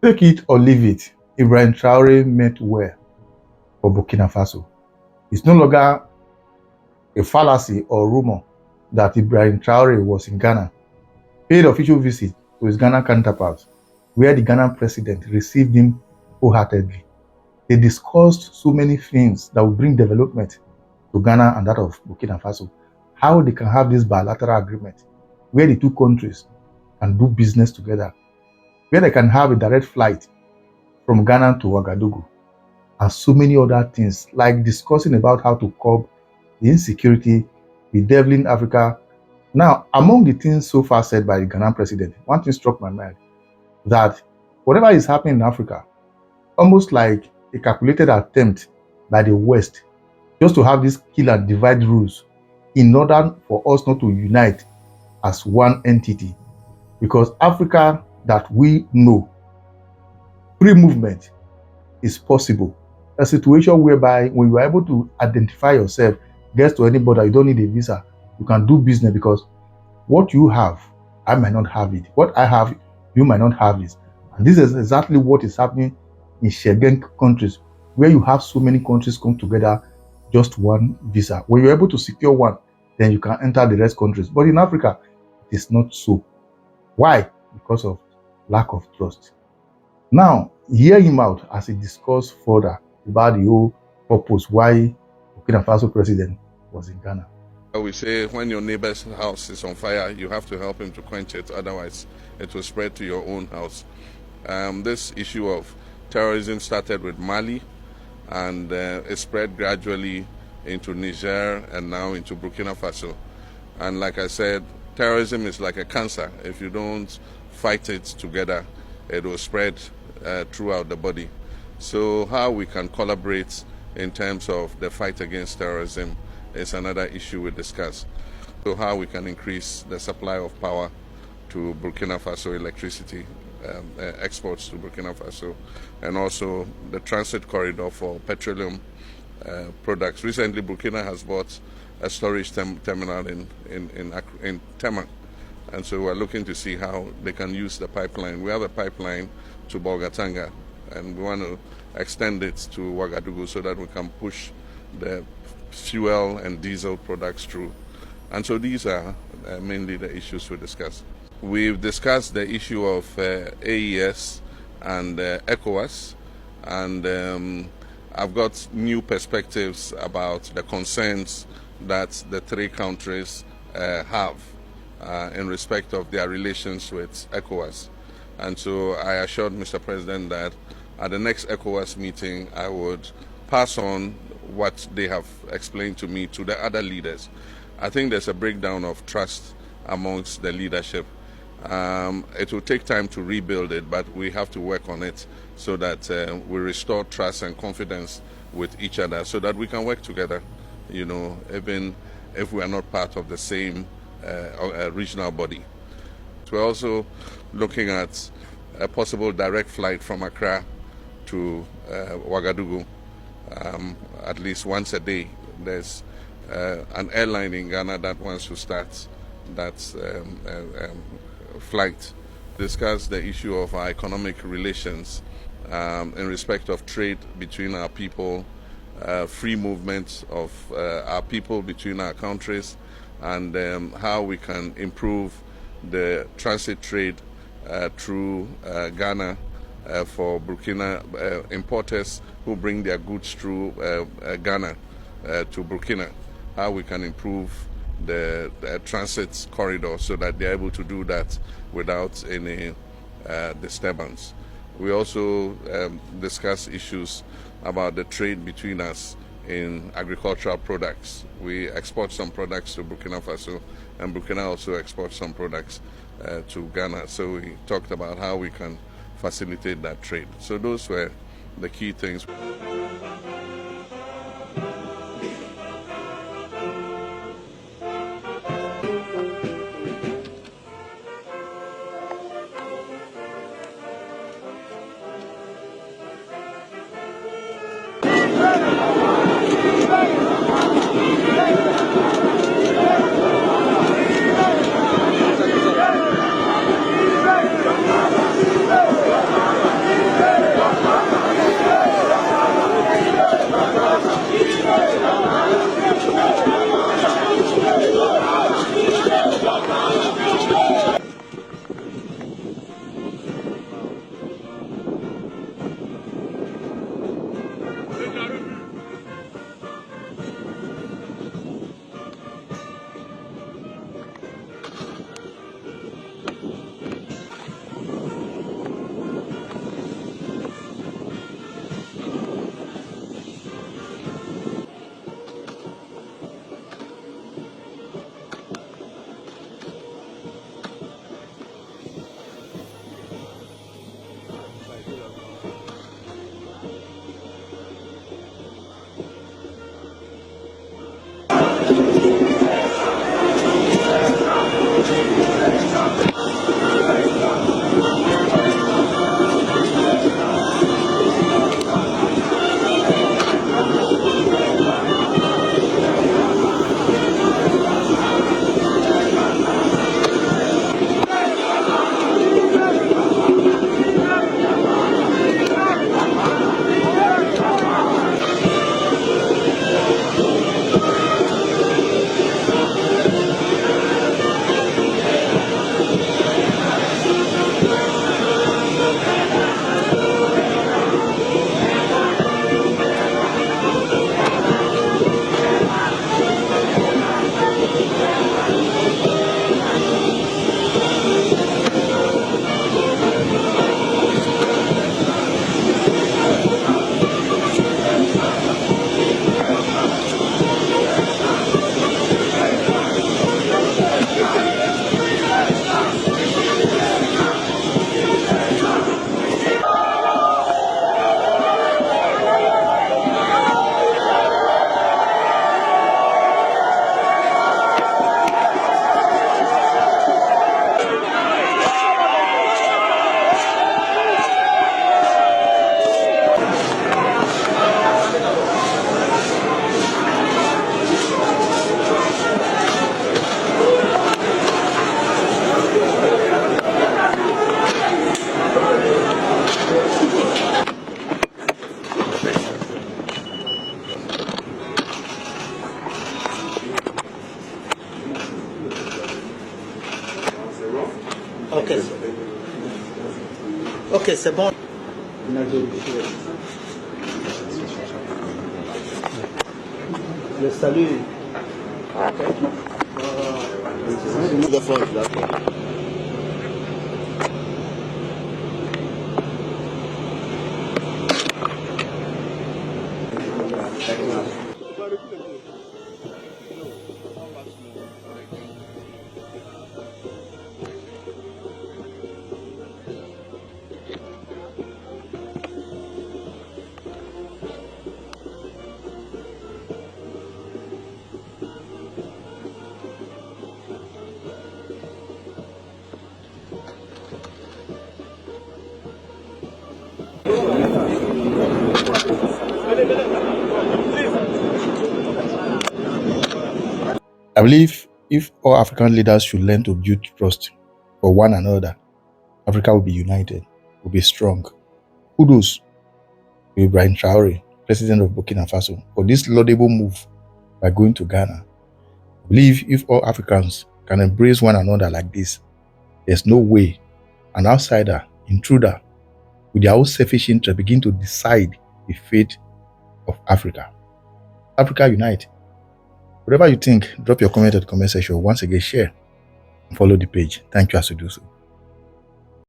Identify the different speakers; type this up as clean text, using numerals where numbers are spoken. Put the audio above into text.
Speaker 1: Take it or leave it, Ibrahim Traore meant well for Burkina Faso. It's no longer a fallacy or rumor that Ibrahim Traore was in Ghana, paid official visit to his Ghana counterpart, where the Ghana president received him wholeheartedly. They discussed so many things that will bring development to Ghana and that of Burkina Faso. How they can have this bilateral agreement where the two countries can do business together, where they can have a direct flight from Ghana to Ouagadougou, and so many other things, like discussing about how to curb the insecurity bedeviling Africa. Now, among the things so far said by the Ghanaian president, one thing struck my mind, that whatever is happening in Africa, almost like a calculated attempt by the West just to have this kill and divide rules in order for us not to unite as one entity. Because Africa that we know, free movement is possible. A situation whereby when you are able to identify yourself, get to anybody, you don't need a visa, you can do business, because what you have, I might not have it. What I have, you might not have it. And this is exactly what is happening in Schengen countries, where you have so many countries come together, just one visa. When you're able to secure one, then you can enter the rest countries. But in Africa, it is not so. Why? Because of lack of trust. Now, hear him out as he discussed further about the whole purpose why Burkina Faso president was in Ghana.
Speaker 2: We say when your neighbor's house is on fire, you have to help him to quench it, otherwise it will spread to your own house. This issue of terrorism started with Mali, and it spread gradually into Niger and now into Burkina Faso. And like I said, terrorism is like a cancer. If you don't fight it together, it will spread throughout the body. So how we can collaborate in terms of the fight against terrorism is another issue we discuss. So how we can increase the supply of power to Burkina Faso, electricity exports to Burkina Faso, and also the transit corridor for petroleum products. Recently, Burkina has bought a storage terminal in Tema, and so we're looking to see how they can use the pipeline. We have a pipeline to Bolgatanga, and we want to extend it to Ouagadougou so that we can push the fuel and diesel products through. And so these are mainly the issues we discussed. We've discussed the issue of AES and ECOWAS, and I've got new perspectives about the concerns that the three countries have in respect of their relations with ECOWAS. And so I assured Mr. President that at the next ECOWAS meeting, I would pass on what they have explained to me to the other leaders. I think there's a breakdown of trust amongst the leadership. It will take time to rebuild it, but we have to work on it so that we restore trust and confidence with each other so that we can work together, you know, even if we are not part of the same regional body. We're also looking at a possible direct flight from Accra to Ouagadougou at least once a day. There's an airline in Ghana that wants to start that flight. Discuss the issue of our economic relations in respect of trade between our people, free movement of our people between our countries, and how we can improve the transit trade through Ghana for Burkina importers who bring their goods through Ghana to Burkina. How we can improve the transit corridor so that they're able to do that without any disturbance. We also discuss issues about the trade between us in agricultural products. We export some products to Burkina Faso, and Burkina also exports some products to Ghana. So we talked about how we can facilitate that trade. So those were the key things.
Speaker 3: Ok. Ok, c'est bon. Le salut. The front,
Speaker 1: I believe if all African leaders should learn to build trust for one another, Africa will be united, will be strong. Kudos to Ibrahim Traore, President of Burkina Faso, for this laudable move by going to Ghana. I believe if all Africans can embrace one another like this, there's no way an outsider, intruder, with their own selfish interest begin to decide the fate of Africa. Africa unite. Whatever you think, drop your comment at the comment section. Once again, share and follow the page. Thank you as you do so.